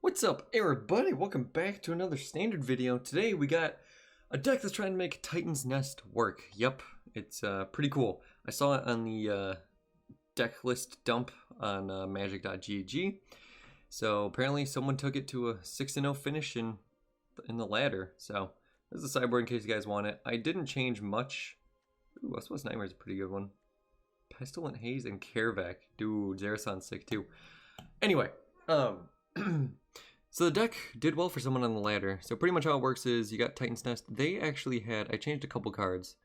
What's up, everybody? Welcome back to another standard video. Today we got a deck that's trying to make Titan's Nest work. Yep, it's pretty cool. I saw it on the deck list dump on magic.gg. So apparently someone took it to a 6-0 finish in the ladder. So this is a sideboard in case you guys want it. I didn't change much. Ooh, West Nightmare is a pretty good one. Pestilent Haze and Carvac. Dude, Zarasan's sick too. Anyway, so the deck did well for someone on the ladder. So pretty much how it works is you got Titan's Nest. They actually had, I changed a couple cards.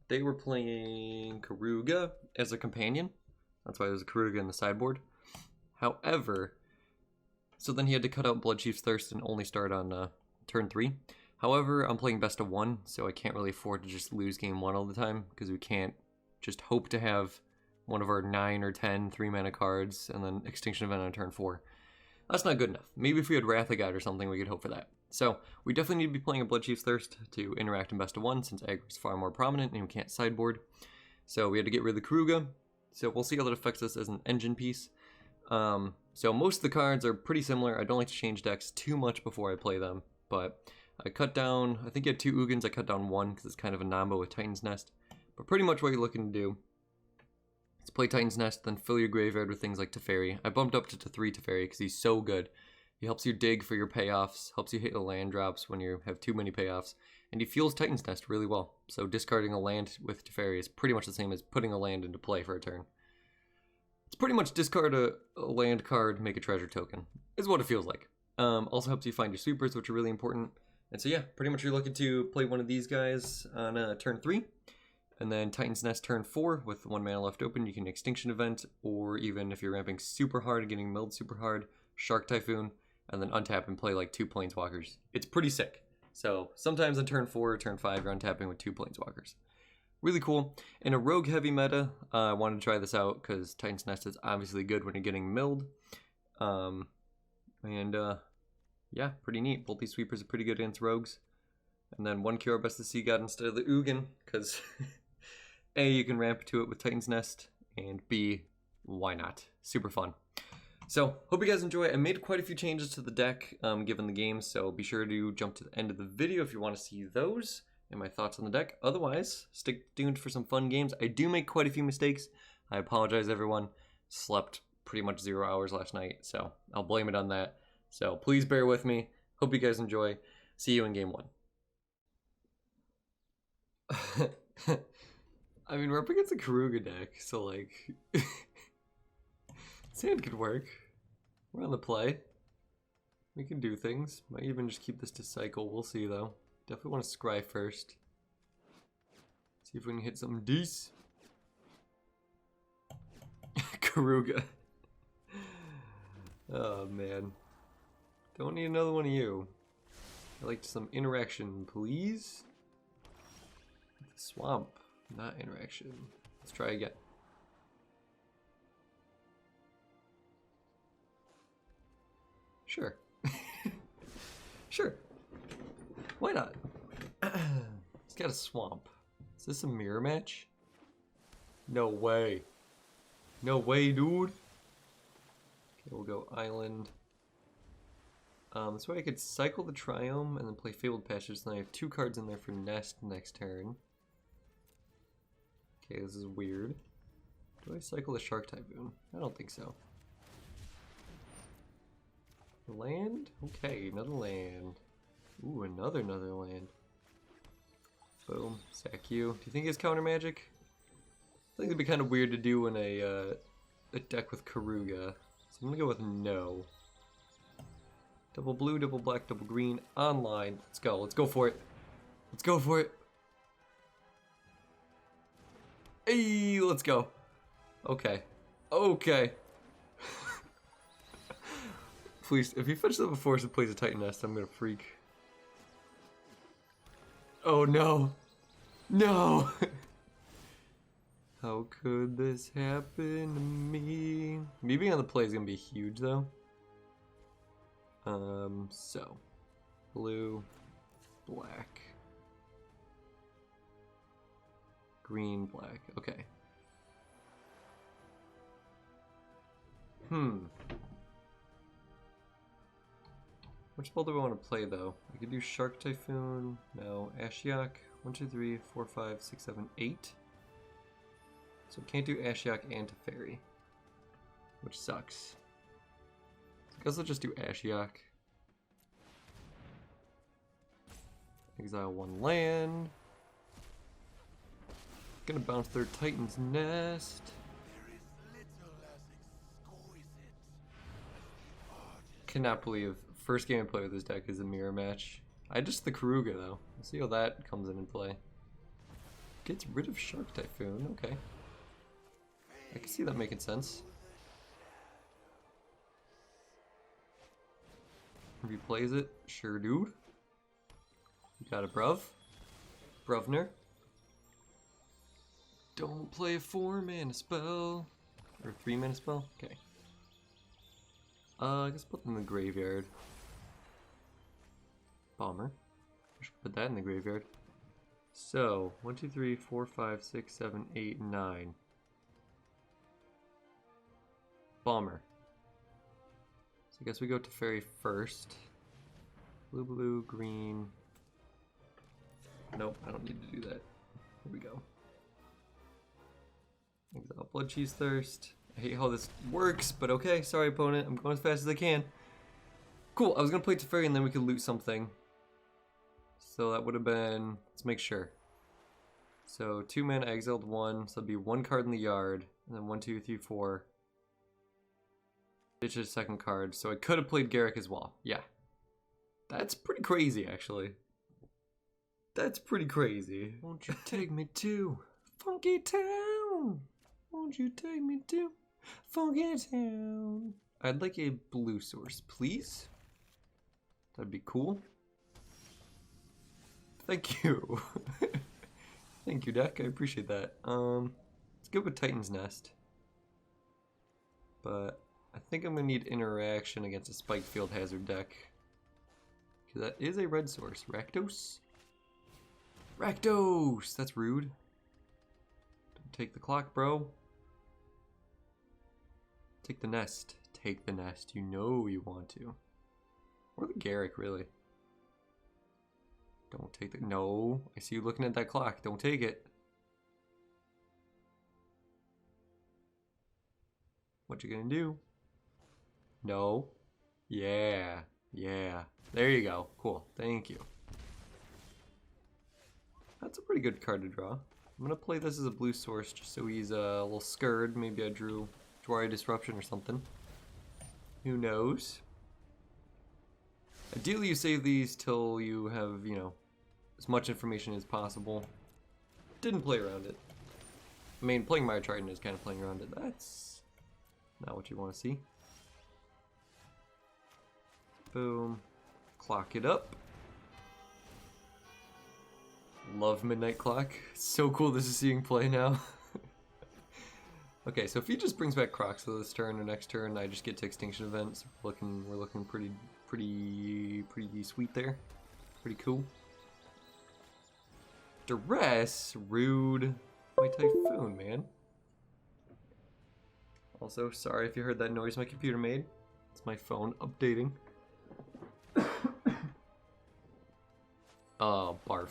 They were playing Karuga as a companion. That's why there's a Karuga in the sideboard. However, so then he had to cut out Bloodchief's Thirst and only start on turn 3. However, I'm playing best of 1, so I can't really afford to just lose game 1 all the time, because we can't just hope to have one of our 9 or 10 3-mana cards and then Extinction Event on turn 4. That's not good enough. Maybe if we had Wrath of God or something, we could hope for that. So we definitely need to be playing a Bloodchief's Thirst to interact in best of 1, since aggro is far more prominent and we can't sideboard. So we had to get rid of the Karuga. So we'll see how that affects us as an engine piece. So most of the cards are pretty similar. I don't like to change decks too much before I play them, but I cut down, I think you had 2 Ugins, I cut down 1 because it's kind of a nombo with Titan's Nest. But pretty much what you're looking to do is play Titan's Nest, then fill your graveyard with things like Teferi. I bumped up to 3 Teferi because he's so good. He helps you dig for your payoffs, helps you hit the land drops when you have too many payoffs, and he fuels Titan's Nest really well. So discarding a land with Teferi is pretty much the same as putting a land into play for a turn. It's pretty much discard a land card, make a treasure token, is what it feels like. Also helps you find your sweepers, which are really important. And so yeah, pretty much you're looking to play one of these guys on turn 3. And then Titan's Nest turn 4 with 1 mana left open. You can Extinction Event, or even if you're ramping super hard and getting milled super hard, Shark Typhoon, and then untap and play like 2 Planeswalkers. It's pretty sick. So sometimes on turn 4 or turn 5 you're untapping with 2 Planeswalkers. Really cool. In a rogue heavy meta, I wanted to try this out because Titan's Nest is obviously good when you're getting milled. Yeah, pretty neat. Both these sweepers are pretty good against rogues. And then 1 Cure Best to See God instead of the Ugin, because A, you can ramp to it with Titan's Nest, and B, why not? Super fun. So, hope you guys enjoy. I made quite a few changes to the deck given the game, so be sure to jump to the end of the video if you want to see those and my thoughts on the deck. Otherwise, stick tuned for some fun games. I do make quite a few mistakes. I apologize, everyone. Slept pretty much 0 hours last night, so I'll blame it on that. So please bear with me. Hope you guys enjoy. See you in game 1. I mean, we're up against a Karuga deck, so like, Sand could work. We're on the play. We can do things. Might even just keep this to cycle. We'll see though. Definitely want to scry first. See if we can hit something decent. Karuga. Oh man. Don't need another one of you. I'd like some interaction, please. Swamp, not interaction. Let's try again. Sure. Sure. Why not? It's got a swamp. Is this a mirror match? No way. No way, dude. Okay, we'll go island. This way I could cycle the Triome and then play Fabled Passage, then I have 2 cards in there for Nest next turn. Okay, this is weird. Do I cycle the Shark Typhoon? I don't think so. Land? Okay, another land. Ooh, another land. Boom, sack you. Do you think it's counter magic? I think it'd be kind of weird to do in a deck with Karuga. So I'm gonna go with no. Double blue, double black, double green, online. Let's go. Let's go for it. Let's go for it. Hey, let's go. Okay. Okay. Please, if you fetch that before it plays a Titan Nest, I'm gonna freak. Oh no. No. How could this happen to me? Me being on the play is gonna be huge though. So blue, black, green, black. Okay. Which spell do I want to play though? I could do Shark Typhoon. No. Ashiok. 1, 2, 3, 4, 5, 6, 7, 8. So I can't do Ashiok and Teferi, which sucks. I guess I'll just do Ashiok. Exile 1 land. Gonna bounce their Titan's Nest. Cannot believe first game I play with this deck is a mirror match. I just the Karuga though. Let's see how that comes in play. Gets rid of Shark Typhoon, okay. I can see that making sense. Replays it, sure dude. You got a Bruv. Bruvner. Don't play a 4-mana spell. Or 3-mana spell? Okay. I guess put them in the graveyard. Bomber. I should put that in the graveyard. So, 1, 2, 3, 4, 5, 6, 7, 8, 9. Bomber. So I guess we go to Fairy first. Blue, blue, green. Nope, I don't need to do that. Here we go. Exile Blood Cheese Thirst. I hate how this works, but okay. Sorry, opponent. I'm going as fast as I can. Cool. I was going to play Teferi and then we could loot something. So that would have been... Let's make sure. So 2 mana, exiled 1. So that'd be 1 card in the yard. And then 1, 2, 3, 4. Ditch a second card. So I could have played Garrick as well. Yeah. That's pretty crazy, actually. That's pretty crazy. Won't you take me to Funky Town? Won't you take me to Funky Town? I'd like a blue source, please. That'd be cool. Thank you. Thank you, deck. I appreciate that. Let's go with Titan's Nest. But I think I'm gonna need interaction against a Spike Field Hazard deck. Because that is a red source. Rakdos? Rakdos! That's rude. Don't take the clock, bro. Take the nest. Take the nest. You know you want to. Or the Garrick, really. Don't take the... No. I see you looking at that clock. Don't take it. What you gonna do? No. Yeah. Yeah. There you go. Cool. Thank you. That's a pretty good card to draw. I'm gonna play this as a blue source just so he's a little scared. Maybe I drew Dwari Disruption or something. Who knows? Ideally you save these till you have, you know, as much information as possible. Didn't play around it. I mean, playing my Trident is kind of playing around it. That's not what you want to see. Boom. Clock it up. Love Midnight Clock. It's so cool this is seeing play now. Okay, so if he just brings back Crocs for this turn or next turn, I just get to Extinction Events. We're looking pretty sweet there. Pretty cool. Duress, rude. My Typhoon, man. Also, sorry if you heard that noise my computer made. It's my phone updating. Oh, barf.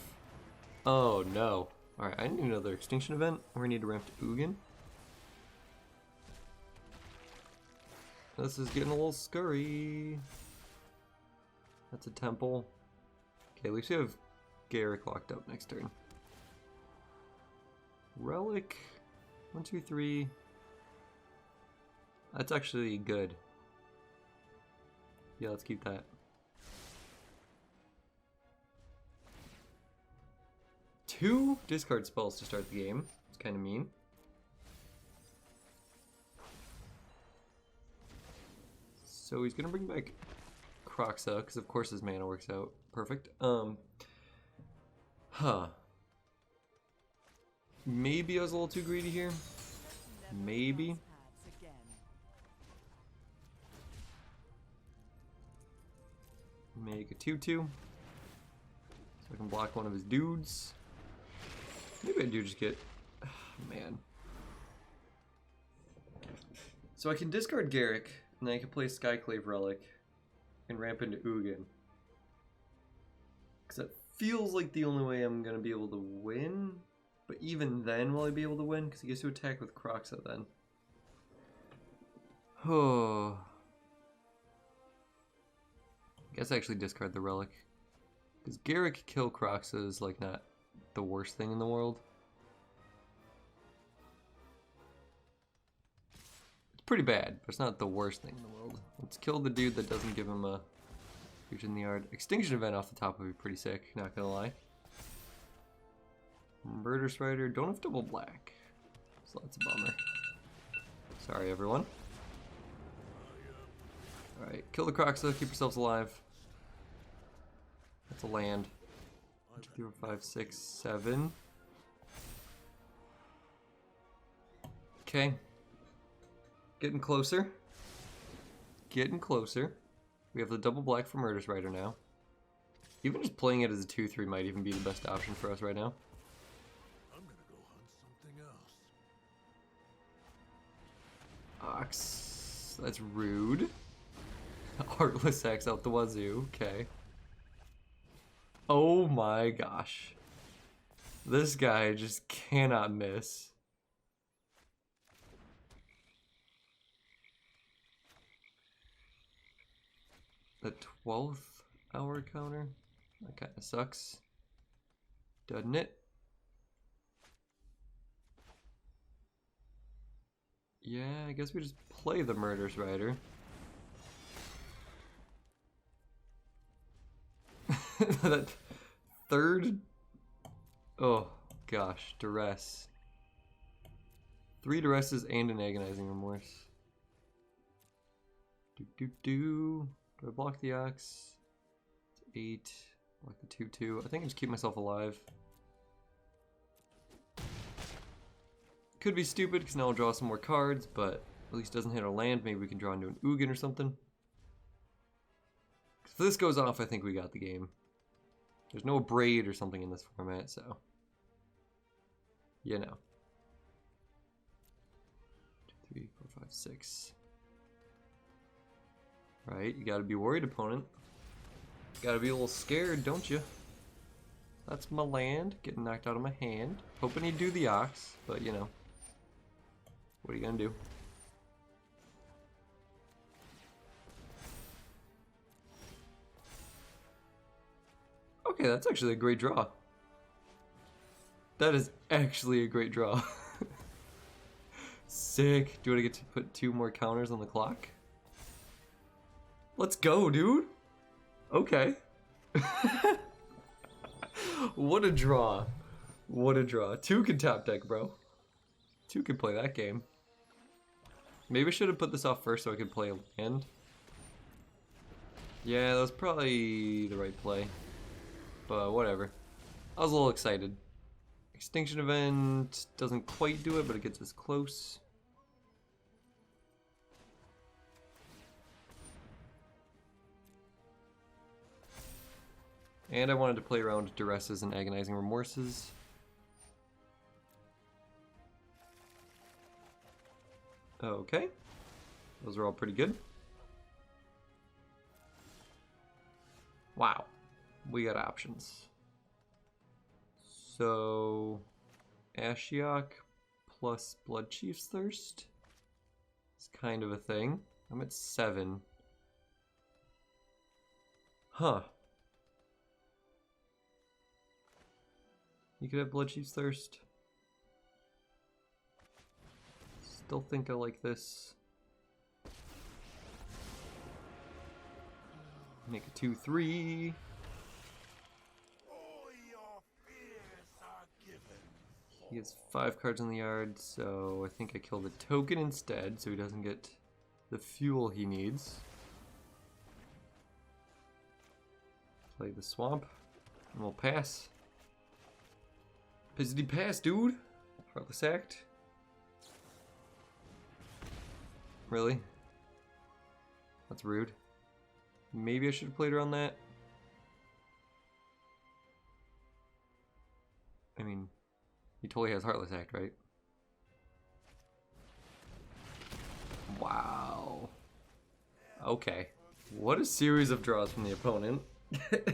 Oh no. Alright, I need another Extinction Event. Or I need to ramp to Ugin. This is getting a little scurry. That's a temple. Okay, at least we have Garrick locked up next turn. Relic. 1, 2, 3. That's actually good. Yeah, let's keep that. 2 discard spells to start the game. It's kind of mean. So he's gonna bring back Croxa, because of course his mana works out. Perfect. Maybe I was a little too greedy here. Maybe. Make a 2/2. So I can block one of his dudes. Maybe I do just get... Oh, man. So I can discard Garrick, and then I can play Skyclave Relic and ramp into Ugin. feels like the only way I'm gonna be able to win. But even then, will I be able to win? Because he gets to attack with Croxa then. Oh. I guess I actually discard the relic. Because Garrick kill Croxa is like not the worst thing in the world. It's pretty bad, but it's not the worst thing in the world. Let's kill the dude that doesn't give him a huge in the yard. Extinction event off the top would be pretty sick, not gonna lie. Murder Strider, don't have double black. So that's a bummer. Sorry everyone. Alright, kill the Croxa, keep yourselves alive. That's a land. 1, 2, 3, 4, 5, 6, 7. Okay. Getting closer. Getting closer. We have the double black for Murder's Rider now. Even just playing it as a 2-3 might even be the best option for us right now. I'm gonna go hunt something else. Ox. That's rude. Heartless Axe out the wazoo. Okay. Oh my gosh. This guy just cannot miss. The 12th hour counter? That kind of sucks. Doesn't it? Yeah, I guess we just play the Murder's Rider. That third? Oh gosh, duress. 3 duresses and an agonizing remorse. Do I block the ox? It's 8. Block the 2-2. I think I just keep myself alive. Could be stupid because now I'll draw some more cards, but at least doesn't hit our land. Maybe we can draw into an Ugin or something. If this goes off, I think we got the game. There's no braid or something in this format, so you know. 2, 3, 4, 5, 6. Right, you gotta be worried, opponent. Gotta be a little scared, don't you? That's my land, getting knocked out of my hand. Hoping he'd do the ox, but you know. What are you gonna do? Okay, that's actually a great draw. That is actually a great draw. Sick. Do I get to put 2 more counters on the clock? Let's go, dude. Okay. What a draw. What a draw. 2 can top deck, bro. 2 can play that game. Maybe I should have put this off first so I could play a land. Yeah, that was probably the right play. But whatever. I was a little excited. Extinction event doesn't quite do it, but it gets us close. And I wanted to play around duresses and agonizing remorses. Okay. Those are all pretty good. Wow. We got options. So Ashiok plus Blood Chief's Thirst is kind of a thing. I'm at 7. Huh. You could have Blood Chief's Thirst. Still think I like this. Make a 2-3. He has 5 cards in the yard, so I think I kill the token instead so he doesn't get the fuel he needs. Play the swamp, and we'll pass. Did he pass, dude? Heartless Act? Really? That's rude. Maybe I should have played around that. I mean, he totally has Heartless Act, right? Wow. Okay. What a series of draws from the opponent.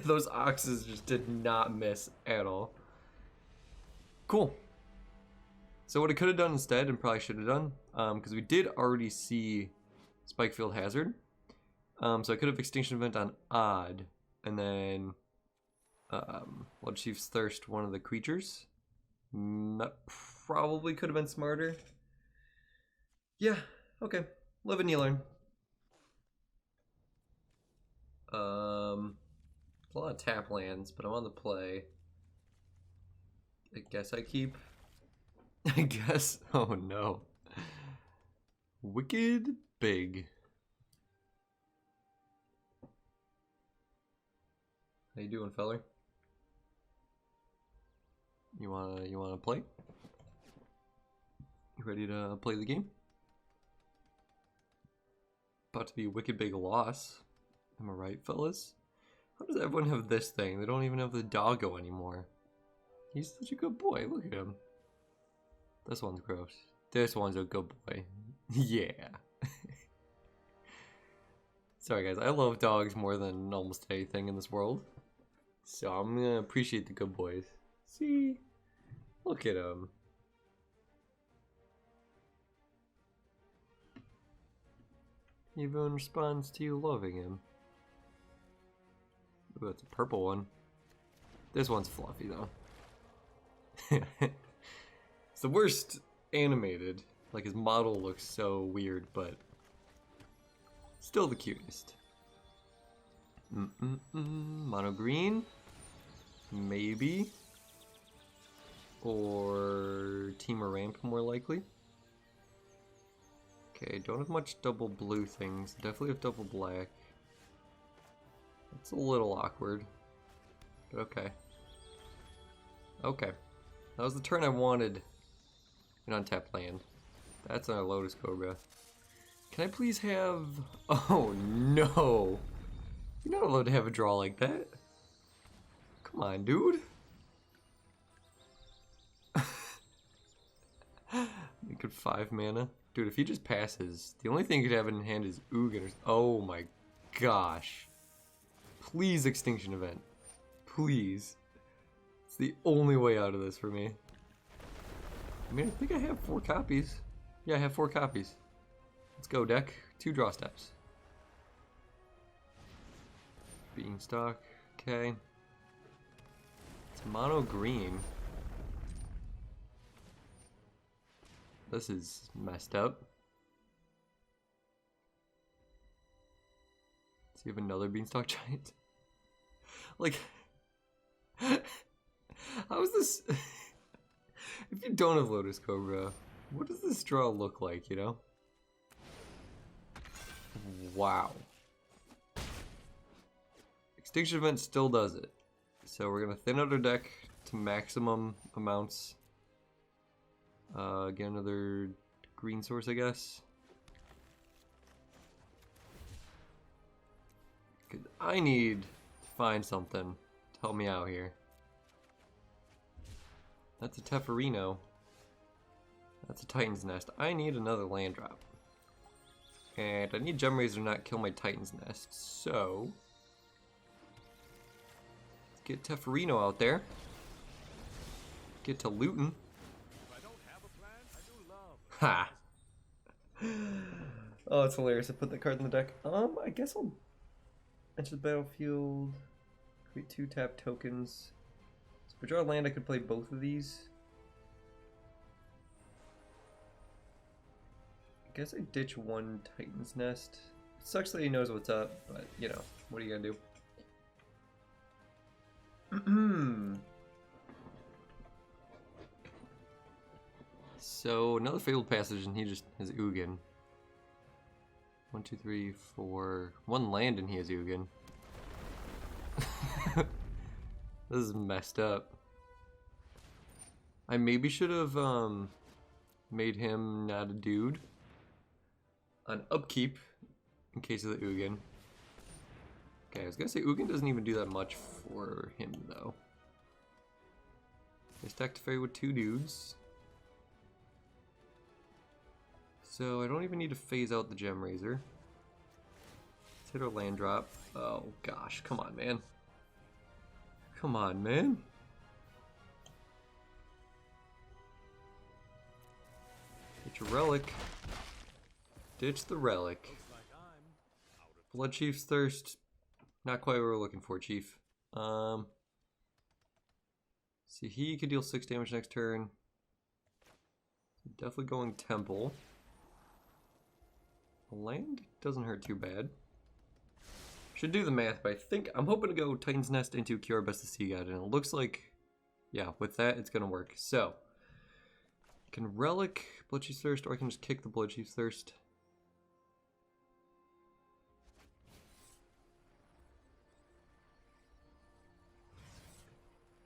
Those oxes just did not miss at all. Cool. So what I could have done instead, and probably should have done, because we did already see Spikefield Hazard. So I could have Extinction Event on Odd, and then Blood Chief's Thirst one of the creatures. That probably could have been smarter. Yeah, okay. Live and you learn. A lot of tap lands, but I'm on the play. I guess I keep. I guess. Oh no. Wicked big. How you doing, feller? You wanna play? You ready to play the game? About to be a wicked big loss. Am I right, fellas? How does everyone have this thing? They don't even have the doggo anymore. He's such a good boy. Look at him. This one's gross. This one's a good boy. Yeah. Sorry guys, I love dogs more than almost anything in this world. So I'm gonna appreciate the good boys. See? Look at him. He even responds to you loving him. Ooh, that's a purple one. This one's fluffy though. It's the worst animated. Like his model looks so weird, but still the cutest. Mono green? Maybe. Or Temur Ramp more likely. Okay, don't have much double blue things. Definitely have double black. It's a little awkward. But okay. Okay. That was the turn I wanted. An untapped land. That's not a Lotus Cobra. Can I please have... Oh no! You're not allowed to have a draw like that. Come on, dude. You could 5 mana. Dude, if he just passes, the only thing he could have in hand is Ugin. Oh my gosh. Please Extinction Event. Please. It's the only way out of this for me. I mean, I think I have 4 copies. Yeah, I have 4 copies. Let's go, deck. 2 draw steps. Beanstalk. Okay. It's mono green. This is messed up. Does he have another Beanstalk Giant? Like, how is this? If you don't have Lotus Cobra, what does this draw look like, you know? Wow. Extinction Event still does it. So we're gonna thin out our deck to maximum amounts. Get another green source, I guess. I need to find something to help me out here. That's a Teferino. That's a Titan's Nest. I need another land drop. And I need Gem Razor to not kill my Titan's Nest. So let's get Teferino out there. Get to looting. Ha! Oh, it's hilarious. I put that card in the deck. I guess I'll enter the battlefield. Create 2 tap tokens. So if I draw a land, I could play both of these. I guess I ditch 1 Titan's Nest. It sucks that he knows what's up, but you know, what are you gonna do? So another fabled passage, and he just has Ugin. 1, 2, 3, 4. 1 land, and he has Ugin. This is messed up. I maybe should have made him not a dude on upkeep in case of the Ugin. Okay, I was gonna say Ugin doesn't even do that much for him though. I stacked Fairy with 2 dudes. So I don't even need to phase out the Gem Razor. Let's hit our land drop. Oh gosh, come on, man. Come on, man. Get your relic. Ditch the relic. Blood Chief's Thirst. Not quite what we're looking for, Chief. See, he could deal 6 damage next turn. Definitely going Temple. Land doesn't hurt too bad. Should do the math, but I think I'm hoping to go Titan's Nest into Cure Best of Sea God, and it looks like, yeah, with that it's gonna work. So, I can Relic Blood Chief's Thirst, or I can just kick the Blood Chief's Thirst.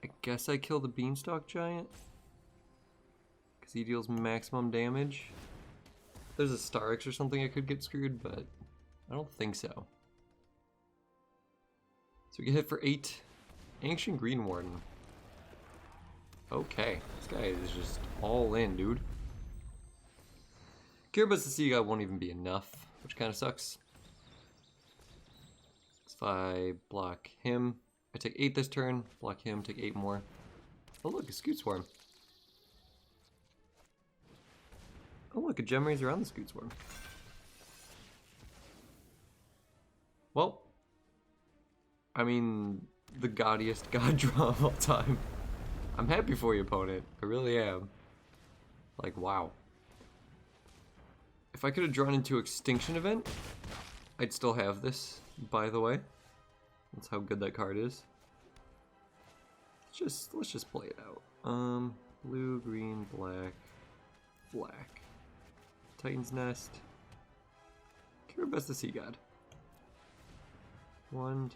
I guess I kill the Beanstalk Giant because he deals maximum damage. If there's a Starix or something I could get screwed, but I don't think so. So we get hit for 8. Ancient Green Warden. Okay, this guy is just all in, dude. Kiribati the Sea God won't even be enough, which kind of sucks. If I block him, I take 8 this turn, block him, take 8 more. Oh look, a Scoot Swarm. Oh look, a Gem Razor on the Scoot Swarm. Well, I mean, the gaudiest god draw of all time. I'm happy for you, opponent. I really am. Like, wow. If I could have drawn into Extinction Event, I'd still have this, by the way. That's how good that card is. Let's just play it out. Blue, green, black, black. Titan's Nest. Kiribati the Sea God. 1.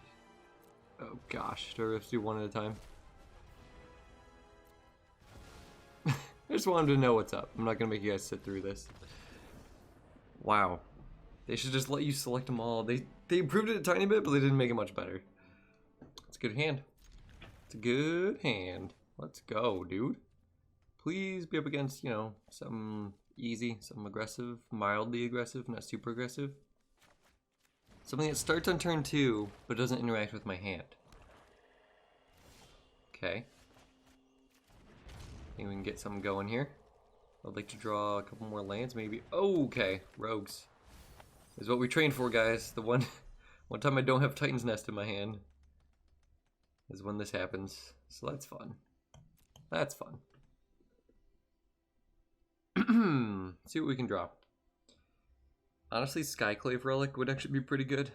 Oh gosh, do I have to do one at a time? I just wanted to know what's up. I'm not gonna make you guys sit through this. Wow. They should just let you select them all. They improved it a tiny bit, but they didn't make it much better. It's a good hand. It's a good hand. Let's go, dude. Please be up against, you know, something easy, something aggressive, mildly aggressive, not super aggressive. Something that starts on turn 2, but doesn't interact with my hand. Okay. I think we can get something going here. I'd like to draw a couple more lands, maybe. Oh, okay. Rogues. Is what we trained for, guys. The one time I don't have Titan's Nest in my hand is when this happens. So that's fun. That's fun. See what we can draw. Honestly, Skyclave Relic would actually be pretty good.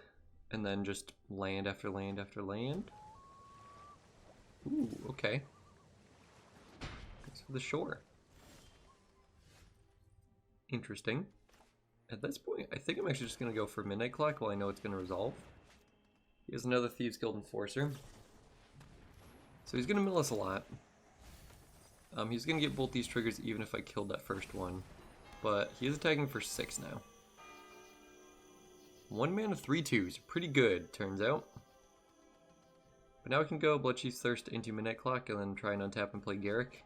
And then just land after land after land. Ooh, okay. Thanks for the shore. Interesting. At this point, I think I'm actually just going to go for Midnight Clock while I know it's going to resolve. He has another Thieves Guild Enforcer. So he's going to mill us a lot. He's going to get both these triggers even if I killed that first one. But he is attacking for 6 now. 1 mana 3/2s. Pretty good, turns out. But now I can go Blood Chief's Thirst into Midnight Clock and then try and untap and play Garrick.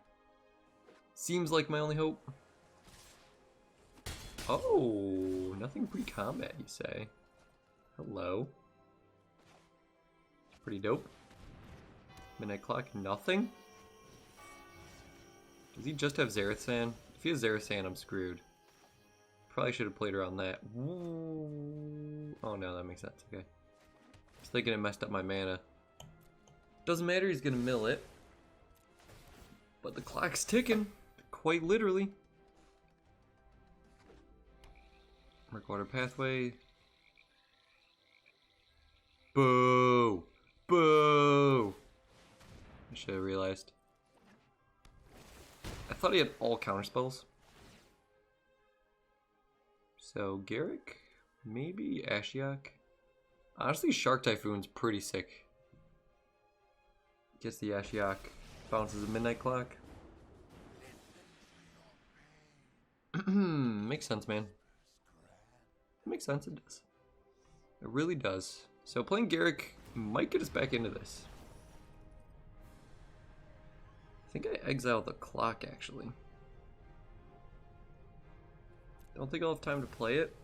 Seems like my only hope. Oh, nothing pre-combat, you say? Hello. Pretty dope. Midnight Clock, nothing? Does he just have Zarathan? If he has Zarathan, I'm screwed. Probably should have played around that. Ooh. Oh no, that makes sense, okay. I was thinking it messed up my mana. Doesn't matter, he's gonna mill it. But the clock's ticking, quite literally. Murkwater Pathway. Boo! Boo! I should have realized. I thought he had all counter spells. So Garrick, maybe Ashiok. Honestly, Shark Typhoon's pretty sick. Guess the Ashiok bounces a Midnight Clock. Makes sense, man. Makes sense, it does. It really does. So playing Garrick might get us back into this. I think I exile the clock, actually. Don't think I'll have time to play it.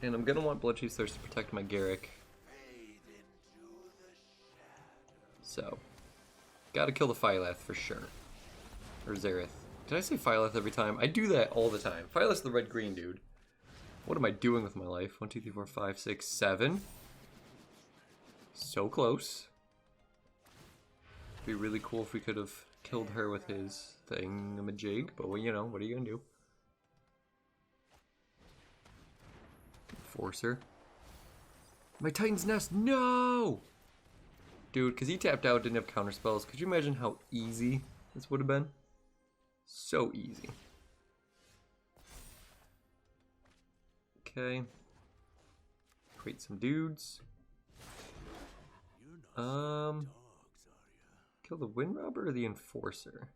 And I'm going to want Blood Chief's Thirst to protect my Garrick. So, Gotta kill the Phyleth for sure. Or Zareth. Did I say Phyleth every time? I do that all the time. Phyleth's the red-green dude. What am I doing with my life? 1, 2, 3, 4, 5, 6, 7. So close. It'd be really cool if we could have killed her with his thingamajig, but well, you know, what are you gonna do? Enforcer. My Titan's Nest, no! Dude, because he tapped out, didn't have counter spells. Could you imagine how easy this would have been? So easy. Okay. Create some dudes. Kill the Wind Robber or the Enforcer?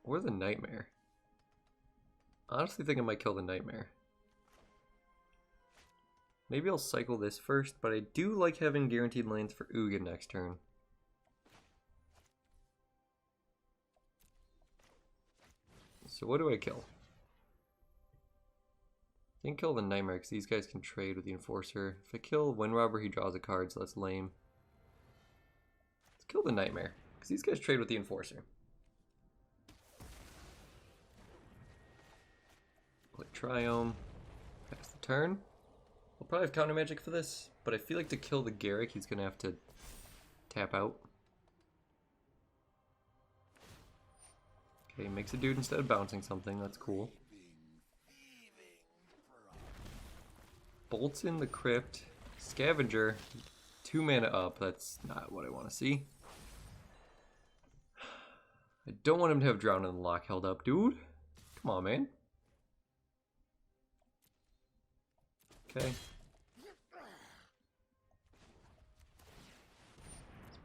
Or the Nightmare? Honestly think I might kill the Nightmare. Maybe I'll cycle this first, but I do like having guaranteed lanes for Ugin next turn. So what do I kill? I think kill the Nightmare because these guys can trade with the Enforcer. If I kill Wind Robber, he draws a card, so that's lame. Let's kill the Nightmare because these guys trade with the Enforcer. Play Triome. Pass the turn. I'll probably have counter magic for this, but I feel like to kill the Garrick, he's gonna have to tap out. Okay, makes a dude instead of bouncing something. That's cool. Bolts in the Crypt. Scavenger. 2 mana up. That's not what I want to see. I don't want him to have Drown in the Lock held up, dude. Come on, man. Okay. Let's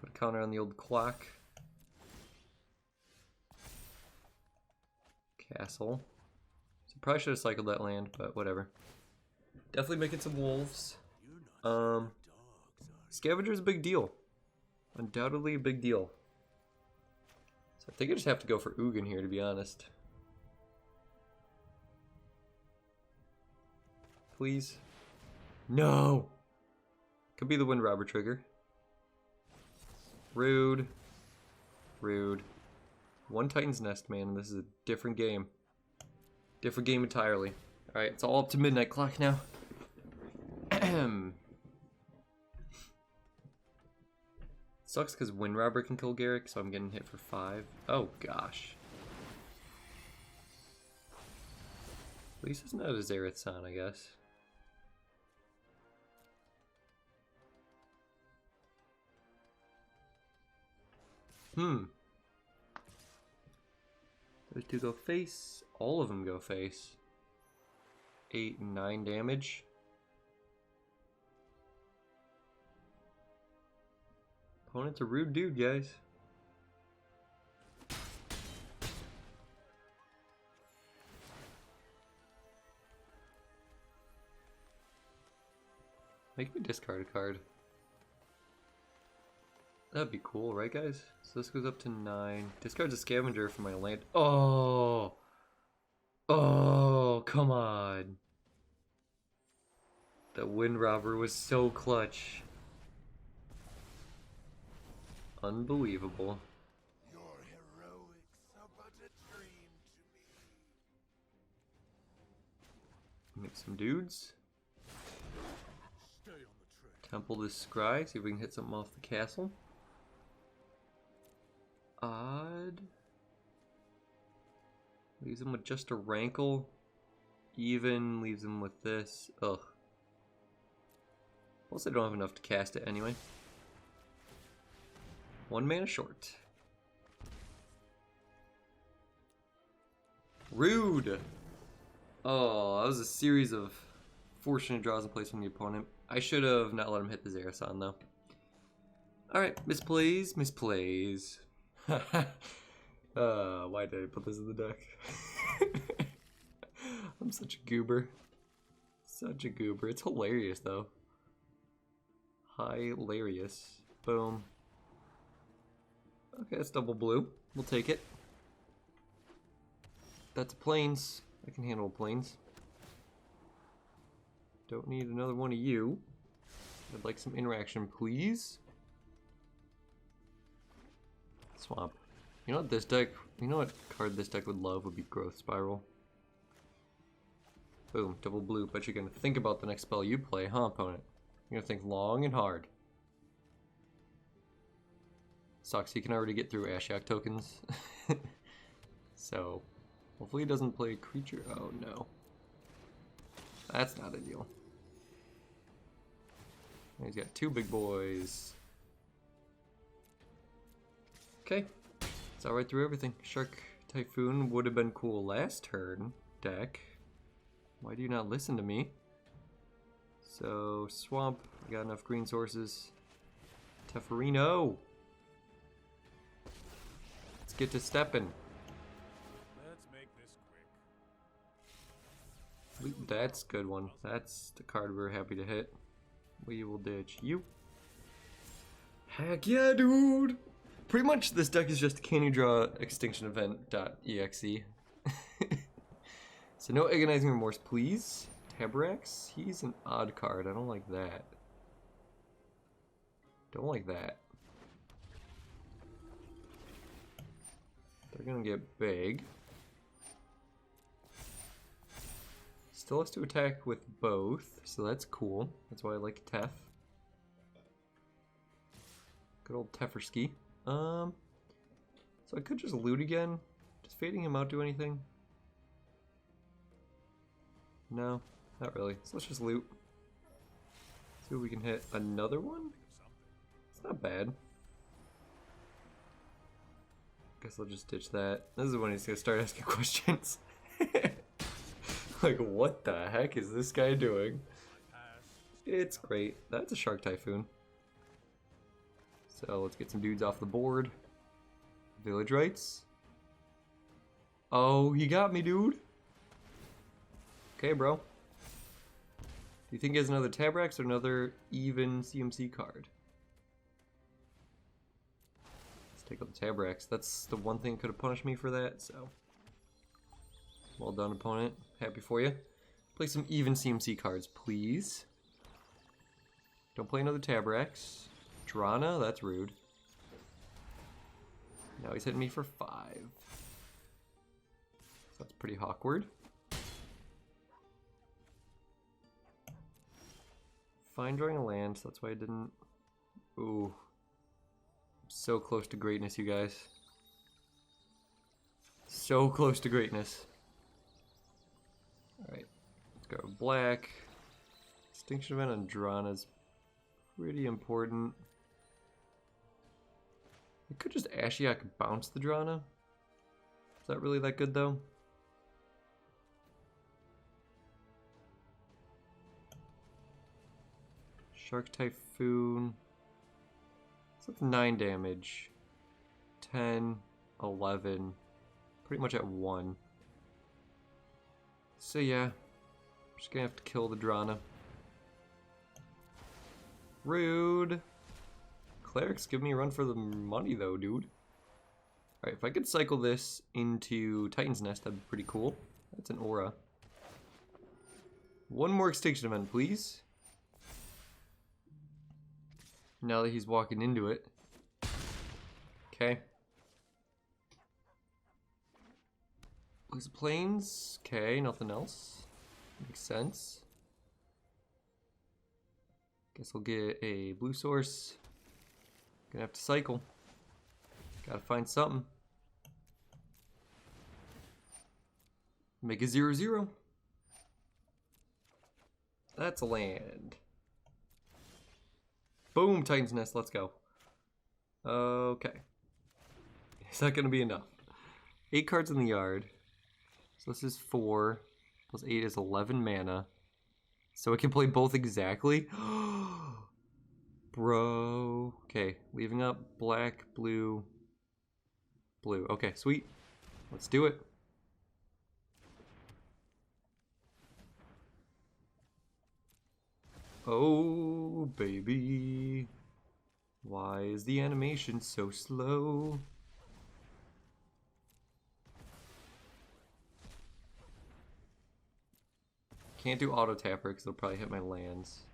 put a counter on the old clock. Castle. So probably should have cycled that land, but whatever. Definitely making some wolves. Scavenger's a big deal. Undoubtedly a big deal. So I think I just have to go for Ugin here, to be honest. Please. No! Could be the Wind Robber trigger. Rude. Rude. One Titan's Nest, man, and this is a different game. Different game entirely. Alright, it's all up to midnight clock now. Sucks because Wind Robber can kill Garrick, so I'm getting hit for 5. Oh gosh. At least it's not a Zareth-san, I guess. Those two go face. All of them go face. 8 and 9 damage. Opponent's a rude dude, guys. Make me discard a card. That'd be cool, right guys? So this goes up to 9. Discard's a Scavenger for my land. Oh! Oh, come on. The Wind Robber was so clutch. Unbelievable. Your heroics are but a dream to me. Make some dudes. Stay on the track. Temple this Scry, see if we can hit something off the castle. Odd. Leaves him with just a Rankle. Even leaves him with this. Ugh. Plus I don't have enough to cast it anyway. 1 mana short. Rude! Oh, that was a series of fortunate draws in place from the opponent. I should have not let him hit the Zarasan though. Alright, missplays, missplays. Why did I put this in the deck? I'm such a goober. Such a goober. It's hilarious though. Hilarious. Boom. Okay, that's double blue. We'll take it. That's a plains. I can handle plains. Don't need another one of you. I'd like some interaction, please. Swamp. You know what this deck, you know what card this deck would love would be Growth Spiral. Boom, double blue. Bet you're gonna think about the next spell you play, huh, opponent? You're gonna think long and hard. Sucks, he can already get through Ashiok tokens. So, hopefully he doesn't play creature. Oh no. That's not ideal. He's got two big boys. Okay. It's alright through everything. Shark Typhoon would have been cool last turn, deck. Why do you not listen to me? So, Swamp. I got enough green sources. Teferino! Let's get to stepping. Let's make this quick. That's a good one. That's the card we're happy to hit. We will ditch you. Heck yeah, dude! Pretty much this deck is just can you draw extinction event.exe. So no agonizing remorse, please. Tabrax, he's an odd card. I don't like that. Don't like that. They're gonna get big. Still has to attack with both, so that's cool. That's why I like Tef. Good old Teferski. So I could just loot again. Does fading him out do anything? No, not really. So let's just loot. See if we can hit another one. It's not bad. Guess I'll just ditch that. This is when he's gonna start asking questions. Like, what the heck is this guy doing? It's great. That's a Shark Typhoon. So let's get some dudes off the board. Village Rites. Oh, he got me, dude. Okay, bro. Do you think he has another Tabrax or another even CMC card? Let's take out the Tabrax. That's the one thing that could have punished me for that, so. Well done, opponent. Happy for you. Play some even CMC cards, please. Don't play another Tabrax. Drana, that's rude. Now he's hitting me for 5. So that's pretty awkward. Fine drawing a land, so that's why I didn't. Ooh. I'm so close to greatness, you guys. So close to greatness. Alright. Let's go black. Extinction event on Drana's pretty important. I could just Ashiok bounce the Drana. Is that really that good though? Shark Typhoon. So that's 9 damage. 10, 11. Pretty much at 1. So yeah. I'm just gonna have to kill the Drana. Rude. Clerics give me a run for the money though, dude. Alright, if I could cycle this into Titan's Nest, that'd be pretty cool. That's an aura. One more extinction event, please. Now that he's walking into it. Okay. Lose planes. Okay, nothing else. Makes sense. Guess we'll get a blue source. Gonna have to cycle. Gotta find something. Make a 0/0. That's a land. Boom, Titan's Nest, let's go. Okay. Is that gonna be enough? 8 cards in the yard. So this is 4. Plus 8 is 11 mana. So it can play both exactly? Bro. Okay, leaving up black, blue, blue. Okay, sweet. Let's do it. Oh, baby. Why is the animation so slow? Can't do auto tapper because it'll probably hit my lands.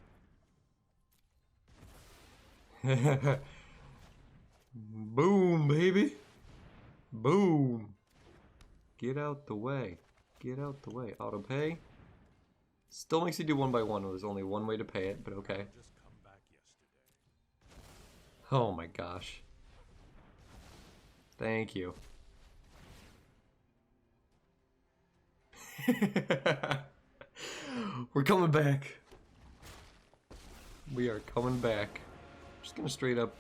Boom, baby. Boom. Get out the way. Get out the way. Auto pay. Still makes you do one by one. There's only one way to pay it, but okay. Oh my gosh. Thank you. We're coming back. We are coming back. Just gonna straight up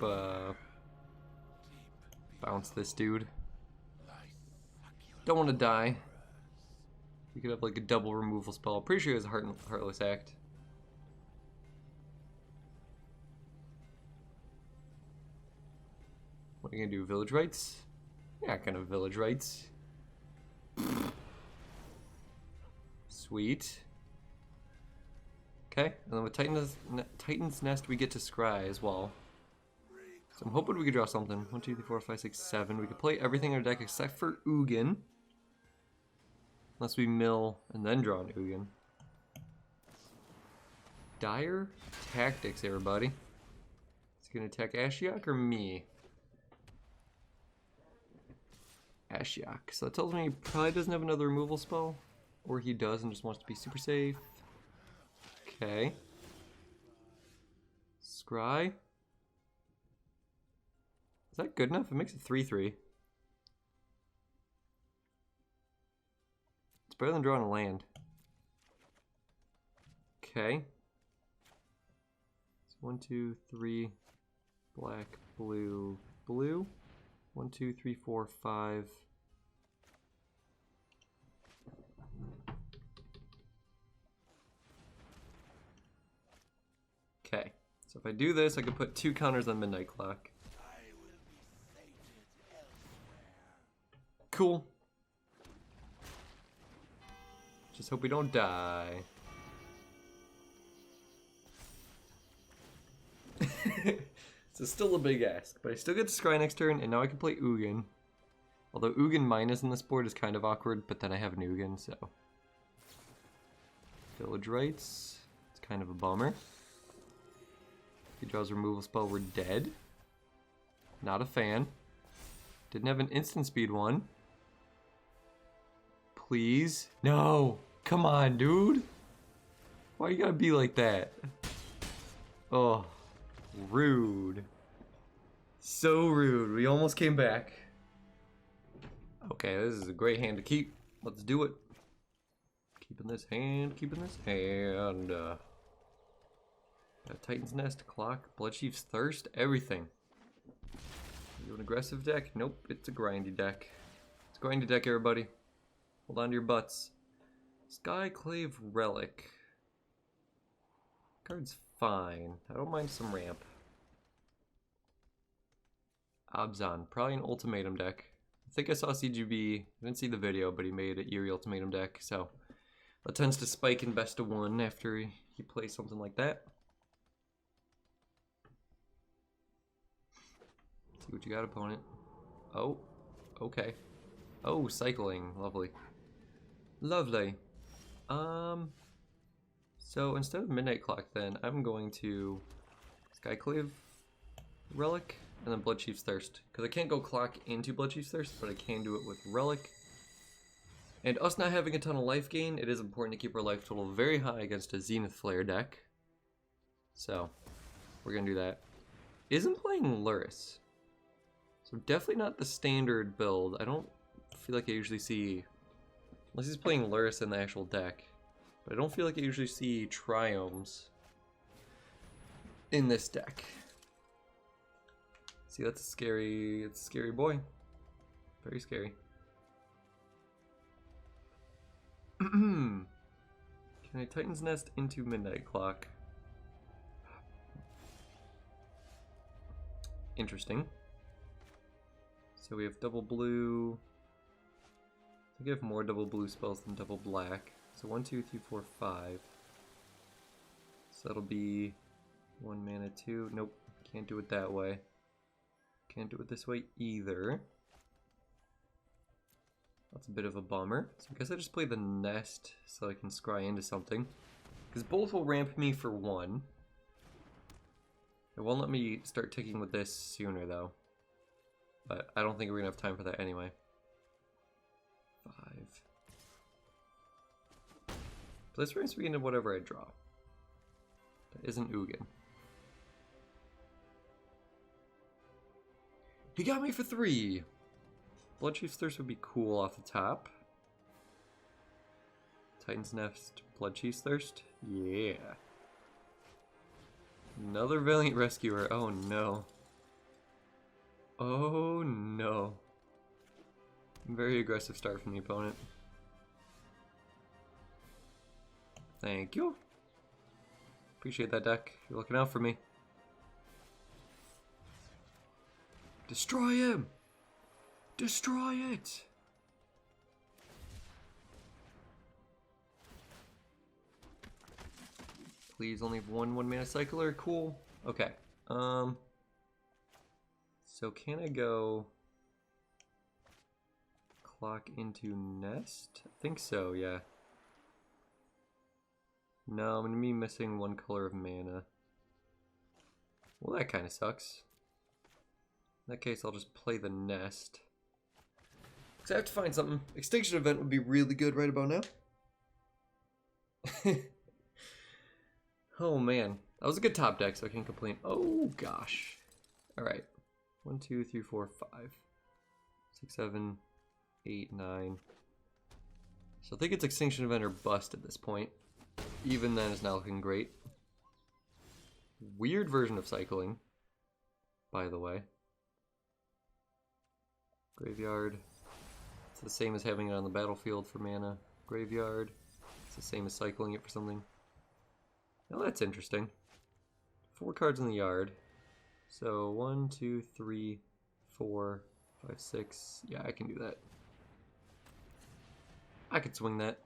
bounce this dude. Don't want to die. We could have like a double removal spell. Pretty sure he has a Heartless Act. What are you gonna do? Village rights? Yeah, kind of village rights. Sweet. Okay, and then with Titan's Nest we get to scry as well. So I'm hoping we could draw something. 1, 2, 3, 4, 5, 6, 7. We could play everything in our deck except for Ugin. Unless we mill and then draw an Ugin. Dire Tactics, everybody. Is he gonna attack Ashiok or me? Ashiok. So that tells me he probably doesn't have another removal spell. Or he does and just wants to be super safe. Okay. Scry. Is that good enough? It makes it 3/3. It's better than drawing a land. Okay. So 1, 2, 3. Black, blue, blue. 1, 2, 3, 4, 5. Okay, so if I do this, I can put 2 counters on Midnight Clock. Cool. Just hope we don't die. So still a big ask, but I still get to scry next turn, and now I can play Ugin. Although Ugin minus in this board is kind of awkward, but then I have an Ugin, so. Village rights. It's kind of a bummer. If he draws a removal spell, we're dead. Not a fan. Didn't have an instant speed one. Please. No. Come on, dude. Why you gotta be like that? Oh. Rude. So rude. We almost came back. Okay, this is a great hand to keep. Let's do it. Keeping this hand, keeping this hand. Titan's Nest, Clock, Bloodchief's Thirst, everything. You an aggressive deck? Nope, it's a grindy deck. It's a grindy deck, everybody. Hold on to your butts. Skyclave Relic. Card's fine. I don't mind some ramp. Abzan, probably an ultimatum deck. I think I saw CGB, I didn't see the video, but he made an Eerie ultimatum deck, so that tends to spike in best of 1 after he plays something like that. See what you got, opponent. Oh, okay. Oh, cycling, lovely. Lovely. So instead of Midnight Clock then, I'm going to Skyclave Relic and then Bloodchief's Thirst. Because I can't go Clock into Bloodchief's Thirst, but I can do it with Relic. And us not having a ton of life gain, it is important to keep our life total very high against a Zenith Flare deck. So, we're going to do that. Isn't playing Luris. So definitely not the standard build. I don't feel like I usually see, unless he's playing Luris in the actual deck. But I don't feel like I usually see Triomes in this deck. See, that's a scary, it's a scary boy. Very scary. Can I Titan's Nest into Midnight Clock? Interesting. So we have double blue. I think I have more double blue spells than double black. So 1, 2, 3, 4, 5. So that'll be 1 mana 2. Nope, can't do it that way. Can't do it this way either. That's a bit of a bummer. So I guess I just play the Nest so I can scry into something. Because both will ramp me for 1. It won't let me start ticking with this sooner though. But I don't think we're gonna have time for that anyway. 5. This brings me into whatever I draw. That isn't Ugin. He got me for 3! Bloodchief's Thirst would be cool off the top. Titan's Nest, Bloodchief's Thirst? Yeah. Another Valiant Rescuer. Oh no. Oh no. Very aggressive start from the opponent. Thank you. Appreciate that, deck. You're looking out for me. Destroy him! Destroy it! Please only have one mana cycler. Cool. Okay. So can I go clock into nest? I think so, yeah. No, I'm gonna be missing 1 color of mana. Well, that kind of sucks. In that case, I'll just play the nest. Because I have to find something. Extinction Event would be really good right about now. Oh man, that was a good top deck, so I can't complain. Oh gosh. Alright. 1, 2, 3, 4, 5. 6, 7, 8, 9. So I think it's Extinction Event or bust at this point. Even then, it's not looking great. Weird version of cycling, by the way. Graveyard. It's the same as having it on the battlefield for mana. Graveyard. It's the same as cycling it for something. Now that's interesting. 4 cards in the yard. So 1, 2, 3, 4, 5, 6. Yeah, I can do that. I could swing that.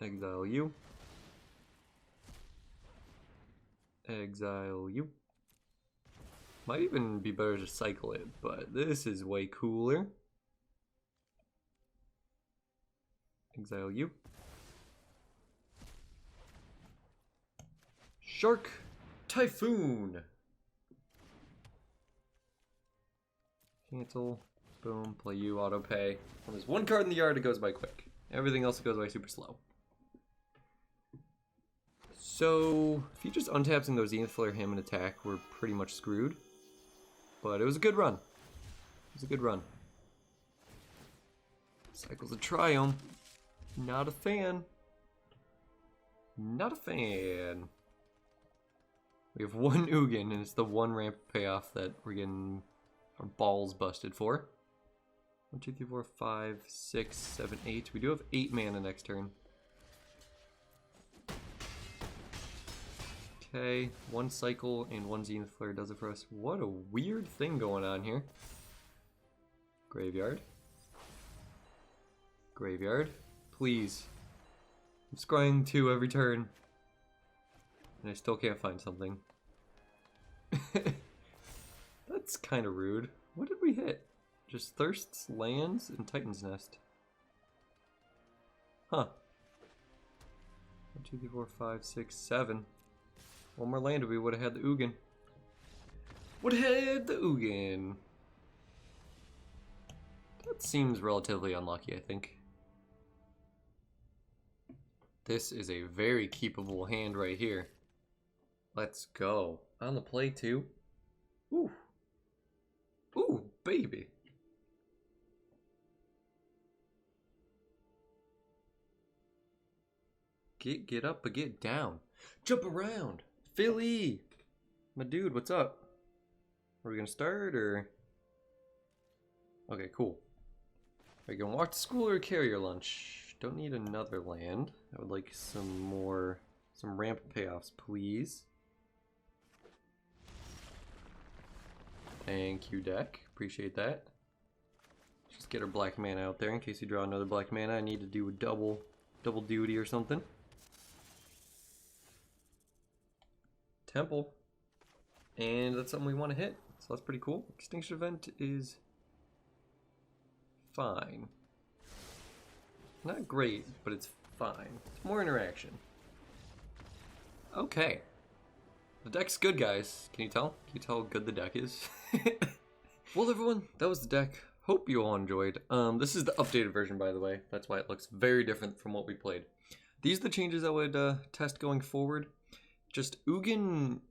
Exile you. Exile you. Might even be better to cycle it, but this is way cooler. Exile you. Shark Typhoon. Cancel. Boom. Play you. Auto pay. When there's 1 card in the yard, it goes by quick. Everything else goes by super slow. So, if he just untaps and goes Zenith Flare him and attack, we're pretty much screwed. But it was a good run. It was a good run. Cycles a Triumph. Not a fan. Not a fan. We have 1 Ugin, and it's the 1 ramp payoff that we're getting our balls busted for. 1, 2, 3, 4, 5, 6, 7, 8. We do have 8 mana next turn. Okay, 1 cycle and 1 Zenith Flare does it for us. What a weird thing going on here. Graveyard. Graveyard. Please. I'm scrying 2 every turn. And I still can't find something. That's kind of rude. What did we hit? Just Thirsts, Lands, and Titan's Nest. Huh. 1, 2, 3, 4, 5, 6, 7. 1 more land and we would have had the Ugin. Would have had the Ugin. That seems relatively unlucky, I think. This is a very keepable hand right here. Let's go. On the play too. Ooh. Ooh, baby. Get up or get down. Jump around. Philly. My dude, what's up? Are we gonna start or? Okay, cool. Are you gonna walk to school or carry your lunch? Don't need another land. I would like some ramp payoffs, please. Thank you, deck. Appreciate that. Just get our black mana out there in case you draw another black mana. I need to do a double duty or something. Temple. And that's something we want to hit. So that's pretty cool. Extinction Event is fine. Not great, but it's fine. It's more interaction. Okay. The deck's good, guys. Can you tell? Can you tell how good the deck is? Well, everyone, that was the deck. Hope you all enjoyed. This is the updated version, by the way. That's why it looks very different from what we played. These are the changes I would test going forward. Just Ugin,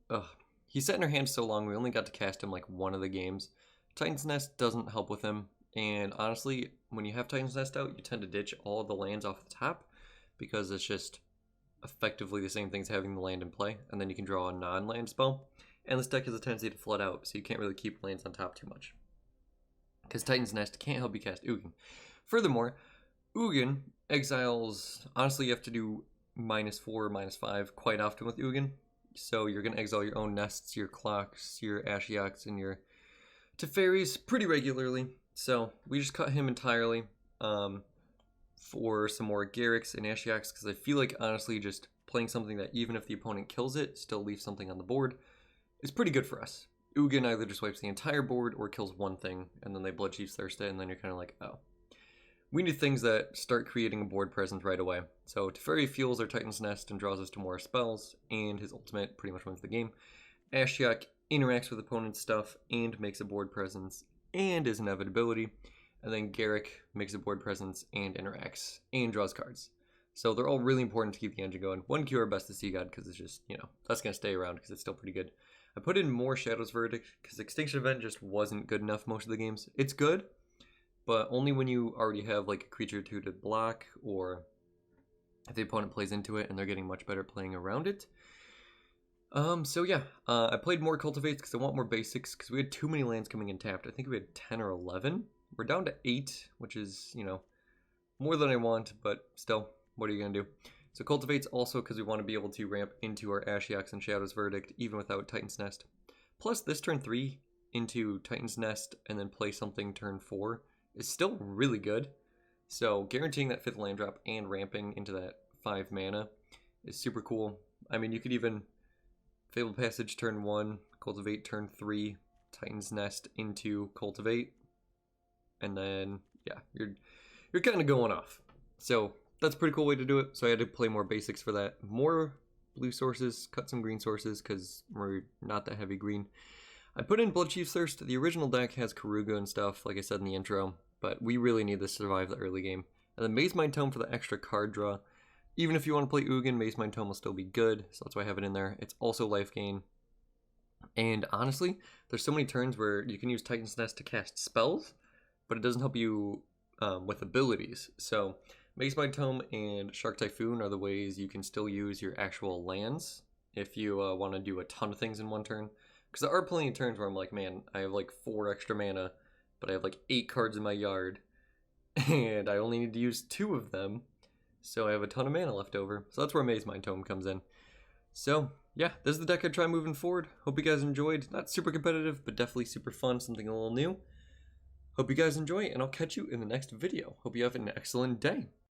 he sat in our hands so long, we only got to cast him like one of the games. Titan's Nest doesn't help with him. And honestly, when you have Titan's Nest out, you tend to ditch all the lands off the top because it's just effectively the same thing as having the land in play, and then you can draw a non-land spell. And this deck has a tendency to flood out, so you can't really keep lands on top too much. Because Titan's Nest can't help you cast Ugin. Furthermore, Ugin exiles, honestly you have to do -4, -5 quite often with Ugin. So you're going to exile your own nests, your clocks, your Ashioks, and your Teferis pretty regularly. So we just cut him entirely for some more Clerics and Ashioks, because I feel like honestly just playing something that even if the opponent kills it, still leaves something on the board is pretty good for us. Ugin either just wipes the entire board or kills one thing, and then they Blood Chief's Thirst it, and then you're kind of like, oh. We need things that start creating a board presence right away. So Teferi fuels our Titan's Nest and draws us to more spells, and his ultimate pretty much wins the game. Ashiok interacts with opponent's stuff and makes a board presence and is inevitability. And then Garrick makes a board presence and interacts and draws cards. So they're all really important to keep the engine going. 1Q are best to see God because it's just, you know, that's going to stay around because it's still pretty good. I put in more Shadow's Verdict because Extinction Event just wasn't good enough most of the games. It's good, but only when you already have like a creature or two to block, or if the opponent plays into it and they're getting much better at playing around it. So yeah, I played more Cultivates because I want more basics because we had too many lands coming in tapped. I think we had 10 or 11. We're down to 8, which is, you know, more than I want, but still, what are you going to do? So Cultivates also because we want to be able to ramp into our Ashioks and Shadow's Verdict even without Titan's Nest. Plus this turn 3 into Titan's Nest and then play something turn 4 is still really good. So guaranteeing that 5th land drop and ramping into that 5 mana is super cool. I mean, you could even Fabled Passage turn 1, Cultivate turn 3, Titan's Nest into Cultivate, and then yeah, you're kind of going off. So that's a pretty cool way to do it. So I had to play more basics for that. More blue sources, cut some green sources because we're not that heavy green. I put in Blood Chief's Thirst. The original deck has Karuga and stuff, like I said in the intro, but we really need this to survive the early game. And then Maze Mind Tome for the extra card draw. Even if you want to play Ugin, Maze Mind Tome will still be good, so that's why I have it in there. It's also life gain. And honestly, there's so many turns where you can use Titan's Nest to cast spells, but it doesn't help you with abilities. So Maze Mind Tome and Shark Typhoon are the ways you can still use your actual lands if you want to do a ton of things in one turn. Because there are plenty of turns where I'm like, man, I have like 4 extra mana, but I have like 8 cards in my yard, and I only need to use 2 of them, so I have a ton of mana left over. So that's where Maze Mind Tome comes in. So yeah, this is the deck I'd try moving forward. Hope you guys enjoyed. Not super competitive, but definitely super fun, something a little new. Hope you guys enjoy, and I'll catch you in the next video. Hope you have an excellent day.